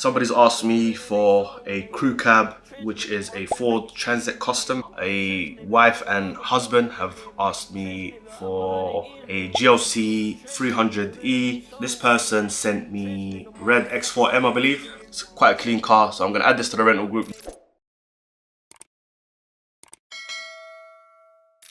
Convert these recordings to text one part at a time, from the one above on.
Somebody's asked me for a crew cab, which is a Ford Transit Custom. A wife and husband have asked me for a GLC 300E. This person sent me red X4M, I believe. It's quite a clean car, so I'm gonna add this to the rental group.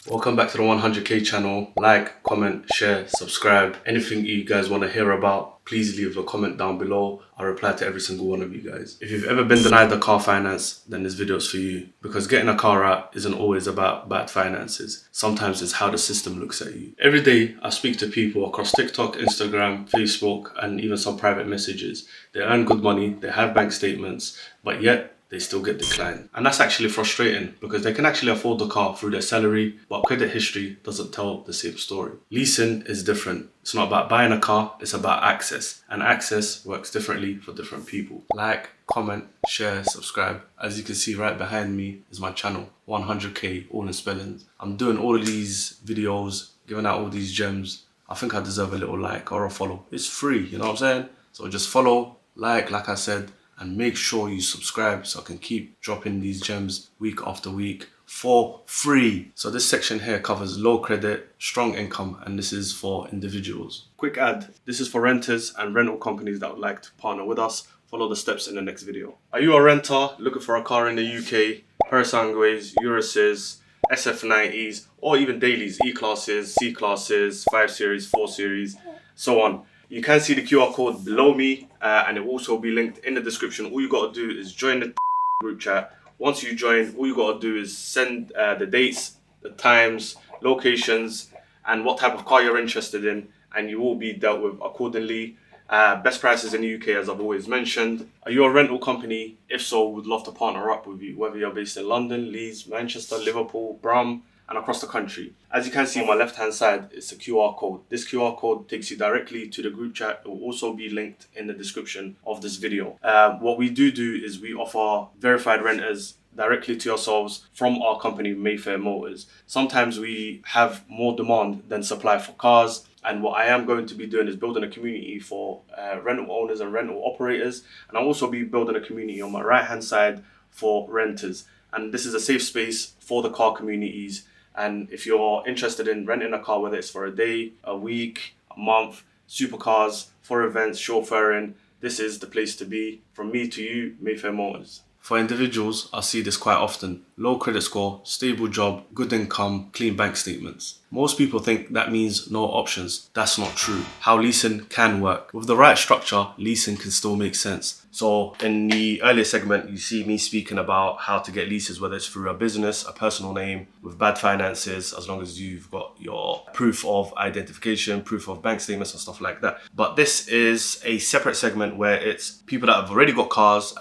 Welcome back to the 100k channel. Like, comment, share, subscribe. Anything you guys want to hear about, please leave a comment down below. I'll reply to every single one of you guys. If you've ever been denied the car finance, then this video is for you. Because getting a car out isn't always about bad finances. Sometimes it's how the system looks at you. Every day I speak to people across TikTok, Instagram, Facebook, and even some private messages. They earn good money, they have bank statements, but yet they still get declined. And that's actually frustrating because they can actually afford the car through their salary, but credit history doesn't tell the same story. Leasing is different. It's not about buying a car, it's about access. And access works differently for different people. Like, comment, share, subscribe. As you can see right behind me is my channel, 100k, all in spellings. I'm doing all of these videos, giving out all these gems. I think I deserve a little like or a follow. It's free, you know what I'm saying? So just follow, like I said, and make sure you subscribe so I can keep dropping these gems week after week for free. So this section here covers low credit, strong income, and this is for individuals. Quick ad, this is for renters and rental companies that would like to partner with us. Follow the steps in the next video. Are you a renter looking for a car in the UK? Persangways, Euruses, SF90s, or even dailies, E-classes, C-classes, 5 Series, 4 Series, so on. You can see the QR code below me and it will also be linked in the description. All you got to do is join the group chat. Once you join, all you got to do is send the dates, the times, locations, and what type of car you're interested in, and you will be dealt with accordingly. Best prices in the UK, as I've always mentioned. Are you a rental company? If so, we'd love to partner up with you, whether you're based in London, Leeds, Manchester, Liverpool, Brum, and across the country. As you can see on my left hand side, it's a QR code. This QR code takes you directly to the group chat. It will also be linked in the description of this video. What we do is we offer verified renters directly to yourselves from our company, Mayfair Motors. Sometimes we have more demand than supply for cars, and what I am going to be doing is building a community for rental owners and rental operators, and I'll also be building a community on my right hand side for renters. And this is a safe space for the car communities. And if you're interested in renting a car, whether it's for a day, a week, a month, supercars, for events, chauffeuring, this is the place to be. From me to you, Mayfair Motors. For individuals, I see this quite often. Low credit score, stable job, good income, clean bank statements. Most people think that means no options. That's not true. How leasing can work. With the right structure, leasing can still make sense. So in the earlier segment, you see me speaking about how to get leases, whether it's through a business, a personal name, with bad finances, as long as you've got your proof of identification, proof of bank statements and stuff like that. But this is a separate segment where it's people that have already got cars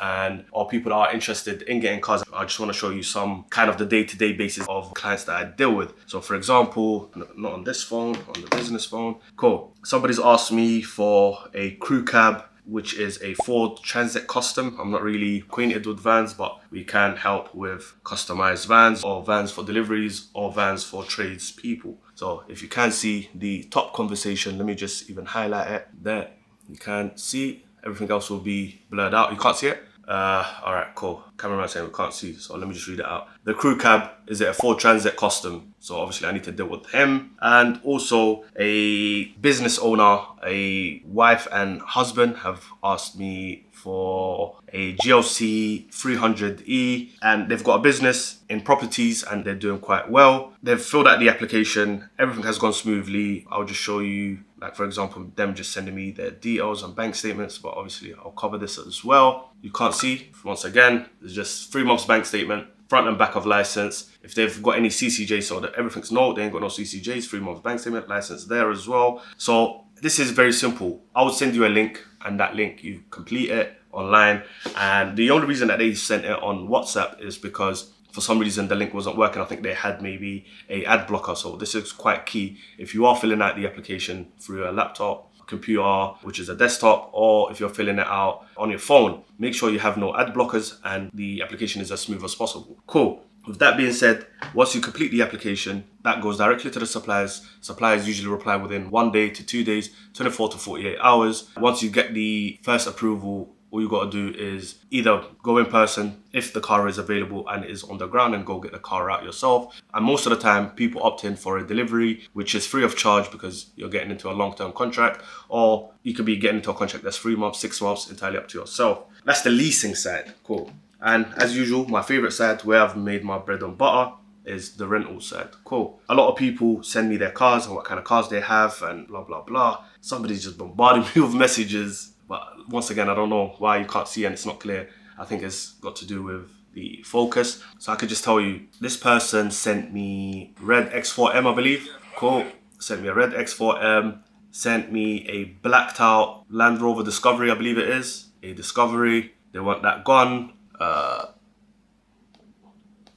or people that are interested in getting cars. I just want to show you some kind of the day-to-day basis of clients that I deal with. So for example, not on this phone, on the business phone. Cool. Somebody's asked me for a crew cab, which is a Ford Transit Custom. I'm not really acquainted with vans, but we can help with customized vans or vans for deliveries or vans for tradespeople. So if you can see the top conversation, let me just even highlight it there. You can see everything else will be blurred out. You can't see it? All right, cool. Cameraman saying we can't see, so let me just read it out. The crew cab is a Ford Transit Custom, so obviously I need to deal with him. And also a business owner, a wife and husband have asked me for a GLC 300E, and they've got a business in properties and they're doing quite well. They've filled out the application, everything has gone smoothly. I'll just show you, like for example, them just sending me their details and bank statements, but obviously I'll cover this as well. You can't see, once again, there's just 3 months bank statement, front and back of license. If they've got any CCJs, so that everything's no, they ain't got no CCJs, 3 months bank statement, license there as well. So this is very simple. I would send you a link, and that link you complete it online. And the only reason that they sent it on WhatsApp is because for some reason the link wasn't working. I think they had maybe a ad blocker. So this is quite key. If you are filling out the application through a laptop, computer, which is a desktop, or if you're filling it out on your phone, make sure you have no ad blockers and the application is as smooth as possible. Cool. With that being said, once you complete the application, that goes directly to the suppliers. Suppliers usually reply within 1 day to 2 days, 24 to 48 hours. Once you get the first approval all you got to do is either go in person if the car is available and is on the ground, and go get the car out yourself. And most of the time people opt in for a delivery, which is free of charge because you're getting into a long-term contract, or you could be getting into a contract that's 3 months, 6 months, entirely up to yourself. That's the leasing side. Cool. And as usual, my favorite side, where I've made my bread and butter, is the rental side. Cool. A lot of people send me their cars and what kind of cars they have and blah, blah, blah. Somebody's just bombarding me with messages. But once again, I don't know why you can't see and it's not clear. I think it's got to do with the focus. So I could just tell you, this person sent me red X4M, I believe. Cool. Sent me a red X4M. Sent me a blacked out Land Rover Discovery, I believe it is. A Discovery. They want that gone.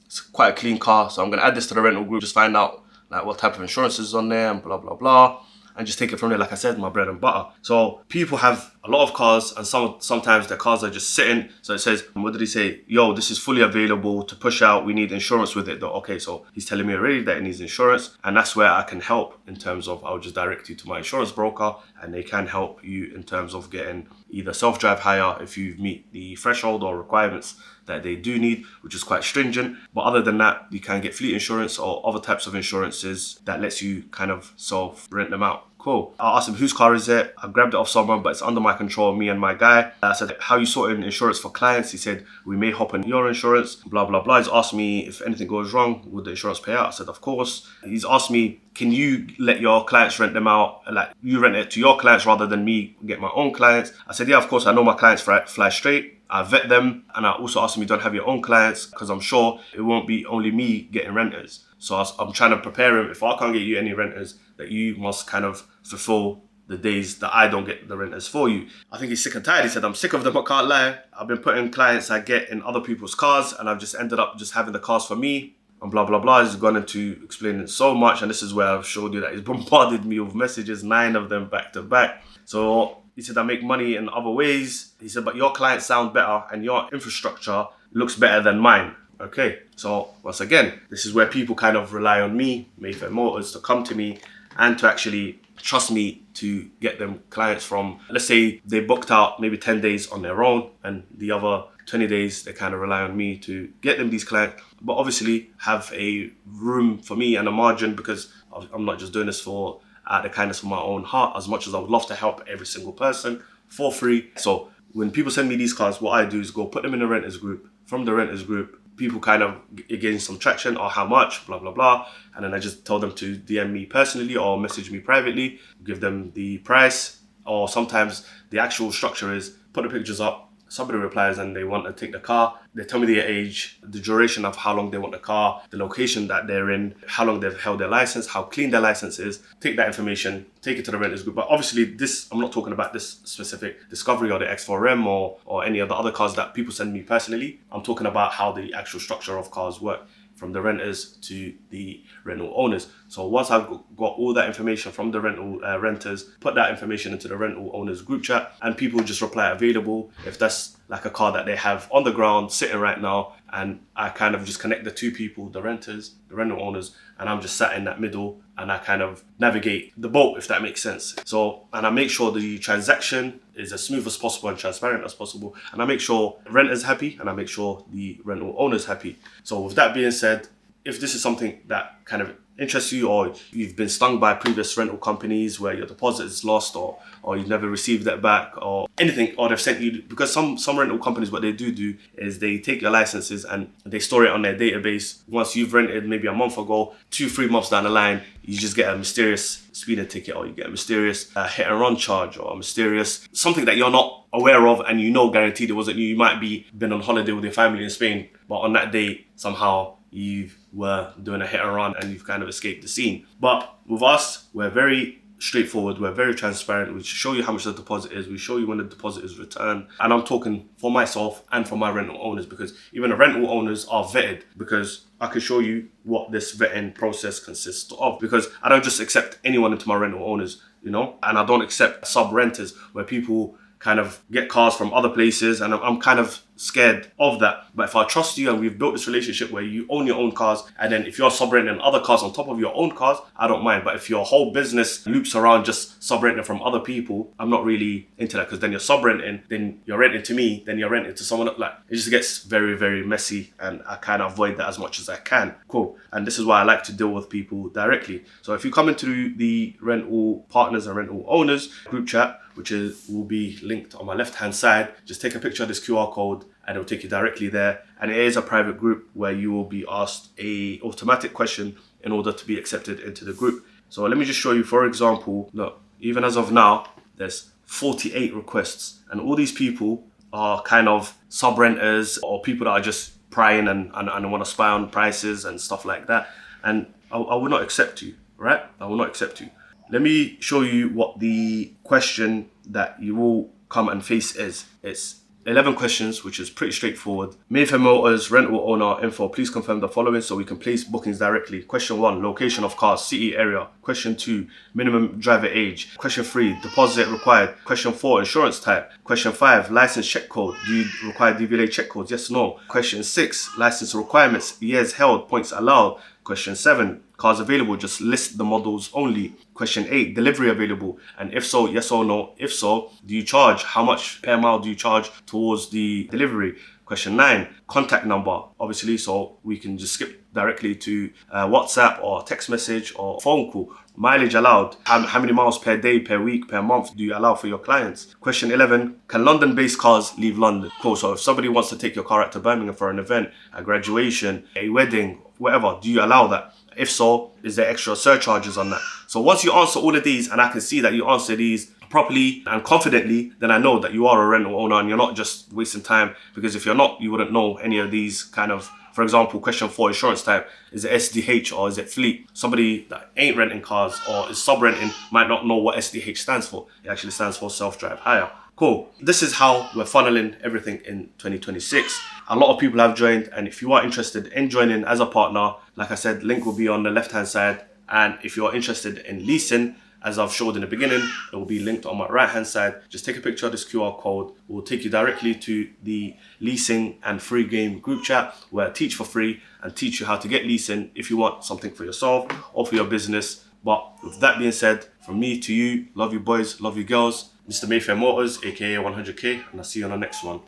It's quite a clean car, so I'm going to add this to the rental group, just find out like what type of insurance is on there and blah, blah, blah. And just take it from there, like I said, my bread and butter. So people have a lot of cars, and sometimes their cars are just sitting. So it says, what did he say? Yo, this is fully available to push out. We need insurance with it though. Okay, so he's telling me already that it needs insurance. And that's where I can help in terms of, I'll just direct you to my insurance broker, and they can help you in terms of getting either self-drive hire if you meet the threshold or requirements that they do need, which is quite stringent. But other than that, you can get fleet insurance or other types of insurances that lets you kind of self-rent them out. Cool. I asked him, whose car is it? I grabbed it off someone, but it's under my control, me and my guy. I said, how you sorting insurance for clients? He said, we may hop on your insurance, blah, blah, blah. He's asked me if anything goes wrong, would the insurance pay out? I said, of course. He's asked me, can you let your clients rent them out? Like, you rent it to your clients rather than me get my own clients? I said, yeah, of course. I know my clients fly straight. I vet them, and I also asked him, you don't have your own clients, because I'm sure it won't be only me getting renters. So I'm trying to prepare him, if I can't get you any renters, that you must kind of fulfill the days that I don't get the renters for you. I think he's sick and tired. He said, I'm sick of them, I can't lie. I've been putting clients I get in other people's cars, and I've just ended up just having the cars for me, and blah, blah, blah. He's gone into explaining so much, and this is where I've showed you that he's bombarded me with messages, 9 of them back to back. So he said, I make money in other ways. He said, but your clients sound better and your infrastructure looks better than mine. Okay, so once again, this is where people kind of rely on me, Mayfair Motors, to come to me and to actually trust me to get them clients from, let's say they booked out maybe 10 days on their own, and the other 20 days they kind of rely on me to get them these clients, but obviously have a room for me and a margin, because I'm not just doing this for the kindness of my own heart, as much as I would love to help every single person for free. So when people send me these cars, what I do is go put them in a renters group. From the renters group, people kind of gain some traction, or how much, blah, blah, blah. And then I just tell them to DM me personally or message me privately, give them the price, or sometimes the actual structure is put the pictures up, somebody replies and they want to take the car. They tell me their age, the duration of how long they want the car, the location that they're in, how long they've held their license, how clean their license is. Take that information, take it to the renters group. But obviously this, I'm not talking about this specific Discovery or the X4M or any of the other cars that people send me personally. I'm talking about how the actual structure of cars work, from the renters to the rental owners. So once I've got all that information from the rental renters, put that information into the rental owners group chat, and people just reply available if that's like a car that they have on the ground sitting right now, and I kind of just connect the two people, the renters, the rental owners, and I'm just sat in that middle, and I kind of navigate the boat, if that makes sense. So, and I make sure the transaction is as smooth as possible and transparent as possible, and I make sure the renter's happy, and I make sure the rental owner's happy. So with that being said, if this is something that kind of interests you, or you've been stung by previous rental companies where your deposit is lost, or you've never received that back, or anything, or they've sent you, because some rental companies, what they do is they take your licenses and they store it on their database. Once you've rented maybe a month ago, 2-3 months down the line, you just get a mysterious speeding ticket, or you get a mysterious hit and run charge, or a mysterious something that you're not aware of, and you know guaranteed it wasn't you. You might be been on holiday with your family in Spain, but on that day somehow you were doing a hit and run and you've kind of escaped the scene. But with us, we're very straightforward, we're very transparent. We show you how much the deposit is, we show you when the deposit is returned. And I'm talking for myself and for my rental owners, because even the rental owners are vetted, because I can show you what this vetting process consists of, because I don't just accept anyone into my rental owners, you know, and I don't accept sub renters where people kind of get cars from other places, and I'm kind of scared of that. But if I trust you and we've built this relationship where you own your own cars, and then if you're sub-renting other cars on top of your own cars, I don't mind. But if your whole business loops around just sub-renting from other people, I'm not really into that, because then you're sub-renting, then you're renting to me, then you're renting to someone else. Like, it just gets very, very messy, and I kind of avoid that as much as I can. Cool. And this is why I like to deal with people directly. So if you come into the rental partners and rental owners group chat, which will be linked on my left hand side, just take a picture of this QR code and it'll take you directly there. And it is a private group where you will be asked a automatic question in order to be accepted into the group. So let me just show you, for example, look, even as of now, there's 48 requests, and all these people are kind of sub-renters or people that are just prying and want to spy on prices and stuff like that. And I will not accept you, right? I will not accept you. Let me show you what the question that you will come and face is. It's 11 questions, which is pretty straightforward. Mayfair Motors rental owner info, please confirm the following so we can place bookings directly. Question 1, location of cars, city area. Question 2, minimum driver age. Question 3, deposit required. Question 4, insurance type. Question 5, license check code. Do you require DVLA check codes? Yes, no. Question 6, license requirements. Years held, points allowed. Question 7, cars available, just list the models only. Question 8, delivery available, and if so, yes or no. If so, do you charge? How much per mile do you charge towards the delivery? Question 9, contact number, obviously, so we can just skip directly to WhatsApp or text message or phone call. Mileage allowed, how many miles per day, per week, per month do you allow for your clients? Question 11, can London-based cars leave London? Cool, so if somebody wants to take your car out to Birmingham for an event, a graduation, a wedding, whatever, do you allow that? If so, is there extra surcharges on that? So once you answer all of these, and I can see that you answer these properly and confidently, then I know that you are a rental owner and you're not just wasting time, because if you're not, you wouldn't know any of these kind of, for example, question 4, insurance type, is it SDH or is it fleet? Somebody that ain't renting cars or is sub-renting might not know what SDH stands for. It actually stands for self-drive hire. Cool. This is how we're funneling everything in 2026. A lot of people have joined, and if you are interested in joining as a partner, like I said, link will be on the left hand side. And if you are interested in leasing, as I've showed in the beginning, it will be linked on my right hand side. Just take a picture of this QR code. It will take you directly to the leasing and free game group chat, where I teach for free and teach you how to get leasing if you want something for yourself or for your business. But with that being said, from me to you, love you boys, love you girls. Mr. Mayfair Motors, aka 100K, and I'll see you on the next one.